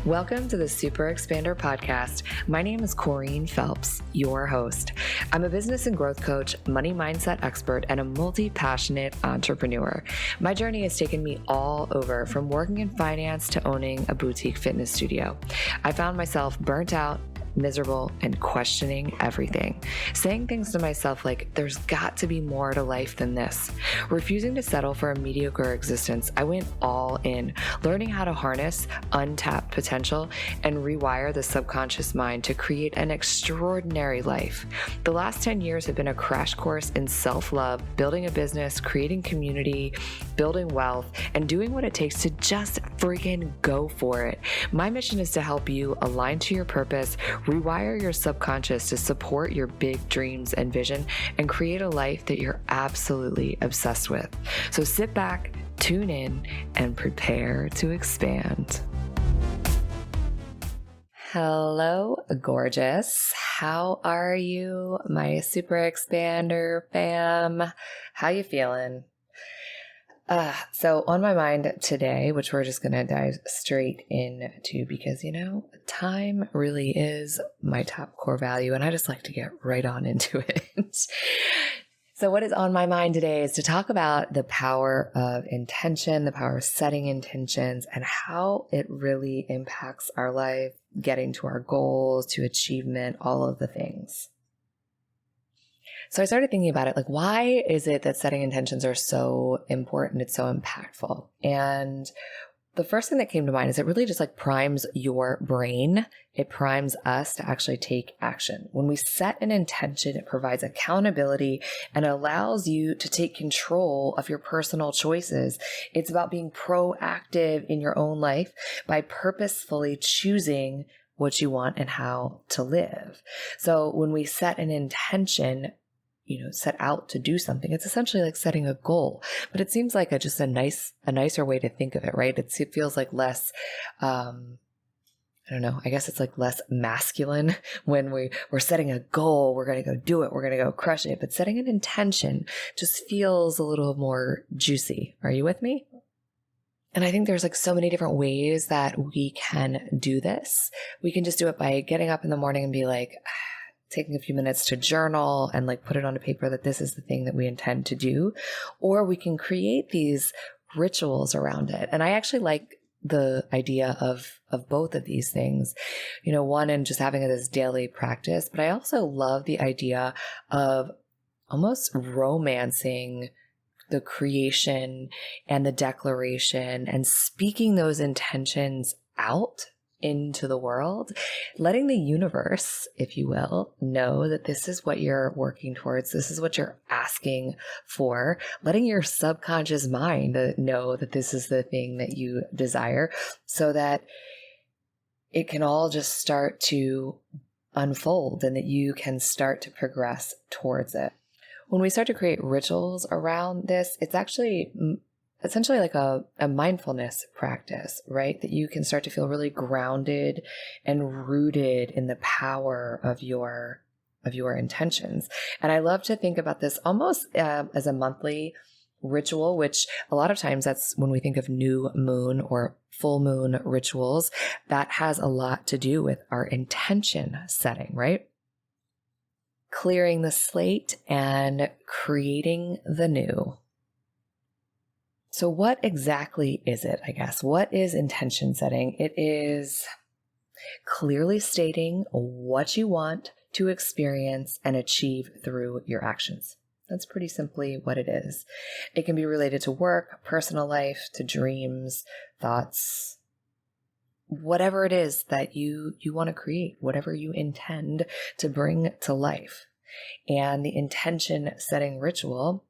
Welcome to the Super Expander podcast. My name is Corrine Phelps, your host. I'm a business and growth coach, money mindset expert, and a multi-passionate entrepreneur. My journey has taken me all over, from working in finance to owning a boutique fitness studio. I found myself burnt out, miserable, and questioning everything. Saying things to myself like, there's got to be more to life than this. Refusing to settle for a mediocre existence, I went all in, learning how to harness untapped potential and rewire the subconscious mind to create an extraordinary life. The last 10 years have been a crash course in self-love, building a business, creating community, building wealth, and doing what it takes to just freaking go for it. My mission is to help you align to your purpose, rewire your subconscious to support your big dreams and vision, and create a life that you're absolutely obsessed with. So sit back, tune in, and prepare to expand. Hello, gorgeous. How are you, my Super Expander fam? How you feeling? So on my mind today, which we're just going to dive straight into because, time really is my top core value, and I just like to get right on into it. So what is on my mind today is to talk about the power of intention, the power of setting intentions, and how it really impacts our life, getting to our goals, to achievement, all of the things. So I started thinking about it, like, why is it that setting intentions are so important? It's so impactful. And the first thing that came to mind is it really just primes your brain. It primes us to actually take action. When we set an intention, it provides accountability and allows you to take control of your personal choices. It's about being proactive in your own life by purposefully choosing what you want and how to live. So when we set an intention, set out to do something, it's essentially like setting a goal, but it seems like a nicer way to think of it, right? It feels like less, I don't know, I guess it's like less masculine when we're setting a goal, we're going to go do it, we're going to go crush it. But setting an intention just feels a little more juicy. Are you with me? And I think there's so many different ways that we can do this. We can just do it by getting up in the morning and be like, taking a few minutes to journal and put it on a paper that this is the thing that we intend to do. Or we can create these rituals around it. And I actually like the idea of both of these things, one in just having this daily practice, but I also love the idea of almost romancing the creation and the declaration and speaking those intentions out into the world, letting the universe, if you will, know that this is what you're working towards. This is what you're asking for, letting your subconscious mind know that this is the thing that you desire so that it can all just start to unfold and that you can start to progress towards it. When we start to create rituals around this, it's actually essentially like a mindfulness practice, right? That you can start to feel really grounded and rooted in the power of your intentions. And I love to think about this almost as a monthly ritual, which a lot of times that's when we think of new moon or full moon rituals, that has a lot to do with our intention setting, right? Clearing the slate and creating the new. So what exactly is it, I guess? What is intention setting? It is clearly stating what you want to experience and achieve through your actions. That's pretty simply what it is. It can be related to work, personal life, to dreams, thoughts, whatever it is that you want to create, whatever you intend to bring to life. And the intention setting ritual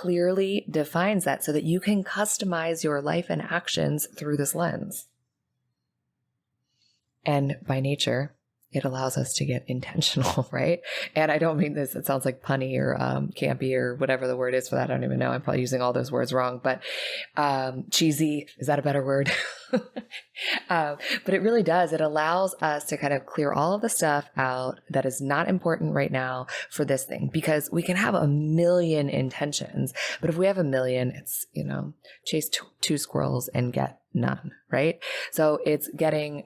clearly defines that so that you can customize your life and actions through this lens. And by nature, it allows us to get intentional, right? And I don't mean this, it sounds like punny or campy or whatever the word is for that. I don't even know. I'm probably using all those words wrong, but cheesy, is that a better word? But it really does. It allows us to kind of clear all of the stuff out that is not important right now for this thing, because we can have a million intentions, but if we have a million, it's, chase two squirrels and get none, right? So it's getting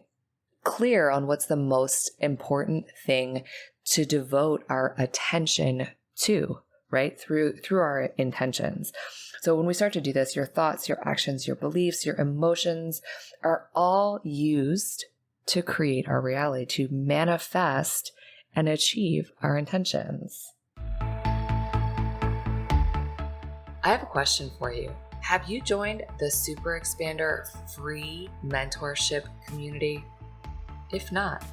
clear on what's the most important thing to devote our attention to, right? Through our intentions. So when we start to do this, your thoughts, your actions, your beliefs, your emotions are all used to create our reality, to manifest and achieve our intentions. I have a question for you. Have you joined the Super Expander free mentorship community? If not,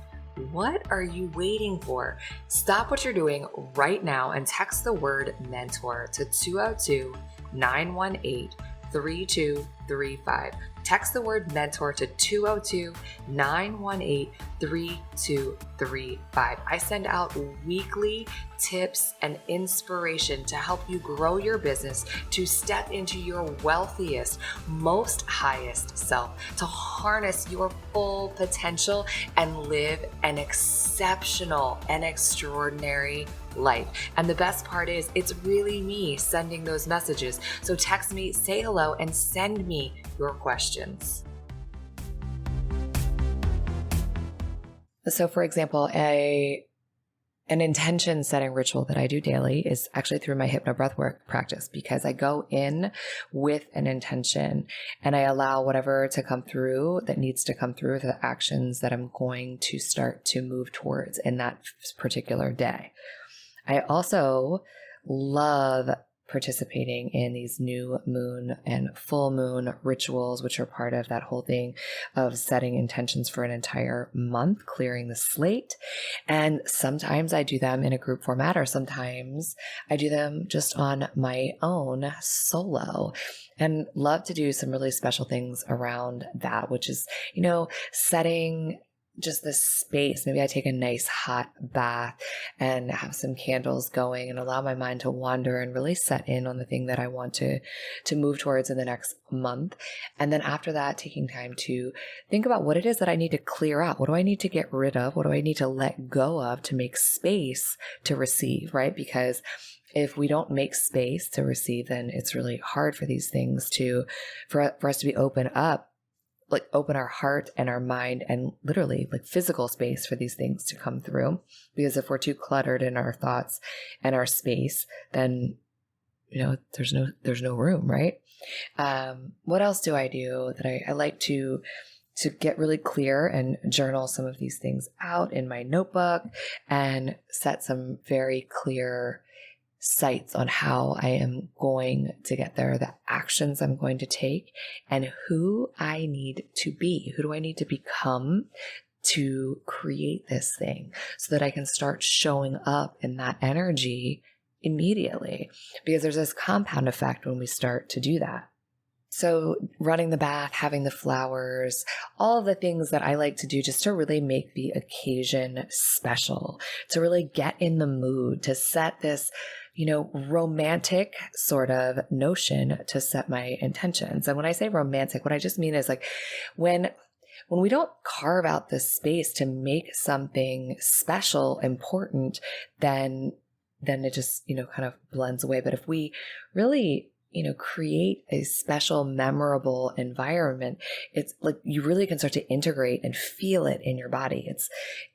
what are you waiting for? Stop what you're doing right now and text the word mentor to 202-918-3235. Text the word mentor to 202-918-3235. I send out weekly tips and inspiration to help you grow your business, to step into your wealthiest, most highest self, to harness your full potential and live an exceptional and extraordinary life. And the best part is, it's really me sending those messages. So text me, say hello, and send me your questions. So for example, an intention setting ritual that I do daily is actually through my hypno breathwork practice, because I go in with an intention and I allow whatever to come through that needs to come through, the actions that I'm going to start to move towards in that particular day. I also love participating in these new moon and full moon rituals, which are part of that whole thing of setting intentions for an entire month, clearing the slate. And sometimes I do them in a group format, or sometimes I do them just on my own solo, and love to do some really special things around that, which is, setting just this space. Maybe I take a nice hot bath and have some candles going and allow my mind to wander and really set in on the thing that I want to move towards in the next month. And then after that, taking time to think about what it is that I need to clear out. What do I need to get rid of? What do I need to let go of to make space to receive, right? Because if we don't make space to receive, then it's really hard for these things for us to be open our heart and our mind and literally physical space for these things to come through. Because if we're too cluttered in our thoughts and our space, then, there's no room, right? What else do I do that I like to get really clear and journal some of these things out in my notebook and set some very clear sights on how I am going to get there, the actions I'm going to take, and who I need to be. Who do I need to become to create this thing so that I can start showing up in that energy immediately? Because there's this compound effect when we start to do that. So running the bath, having the flowers, all of the things that I like to do just to really make the occasion special, to really get in the mood, to set this romantic sort of notion to set my intentions. And when I say romantic, what I just mean is when we don't carve out this space to make something special, important, then it just, kind of blends away. But if we really create a special, memorable environment, it's you really can start to integrate and feel it in your body.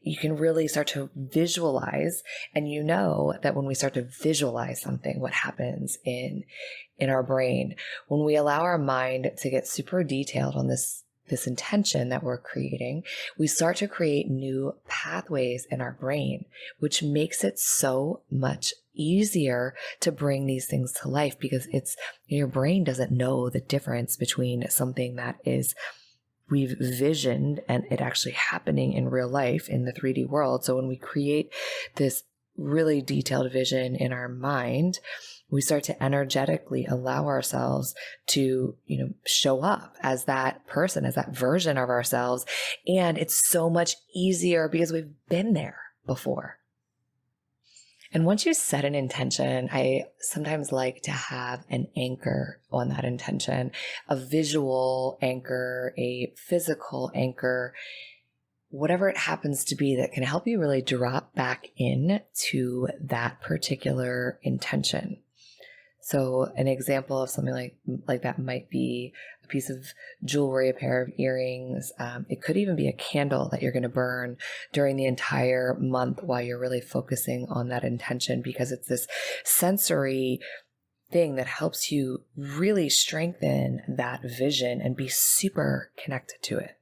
You can really start to visualize, and that when we start to visualize something, what happens in our brain, when we allow our mind to get super detailed on this intention that we're creating, we start to create new pathways in our brain, which makes it so much easier to bring these things to life, because your brain doesn't know the difference between something that is we've visioned and it actually happening in real life in the 3D world. So when we create this really detailed vision in our mind, we start to energetically allow ourselves to, show up as that person, as that version of ourselves. And it's so much easier because we've been there before. And once you set an intention, I sometimes like to have an anchor on that intention, a visual anchor, a physical anchor, whatever it happens to be that can help you really drop back in to that particular intention. So an example of something like that might be a piece of jewelry, a pair of earrings. It could even be a candle that you're going to burn during the entire month while you're really focusing on that intention, because it's this sensory thing that helps you really strengthen that vision and be super connected to it.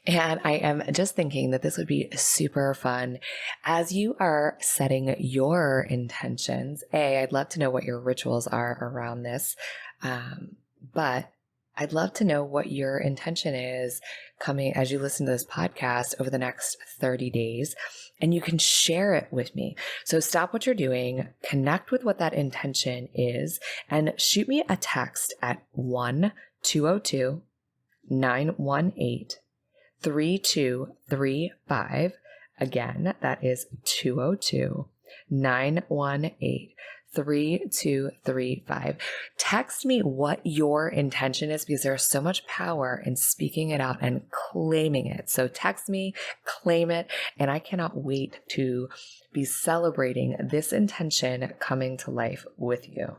And I am just thinking that this would be super fun as you are setting your intentions. I'd love to know what your rituals are around this. But I'd love to know what your intention is coming as you listen to this podcast over the next 30 days. And you can share it with me. So stop what you're doing, connect with what that intention is, and shoot me a text at 1-202-918-3235. Again, that is 202-918-3235. Text me what your intention is, because there's so much power in speaking it out and claiming it. So text me, claim it, and I cannot wait to be celebrating this intention coming to life with you.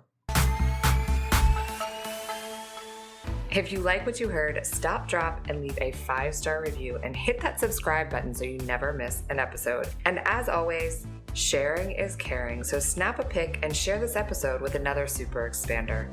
If you like what you heard, stop, drop, and leave a 5-star review and hit that subscribe button so you never miss an episode. And as always, sharing is caring, so snap a pic and share this episode with another super expander.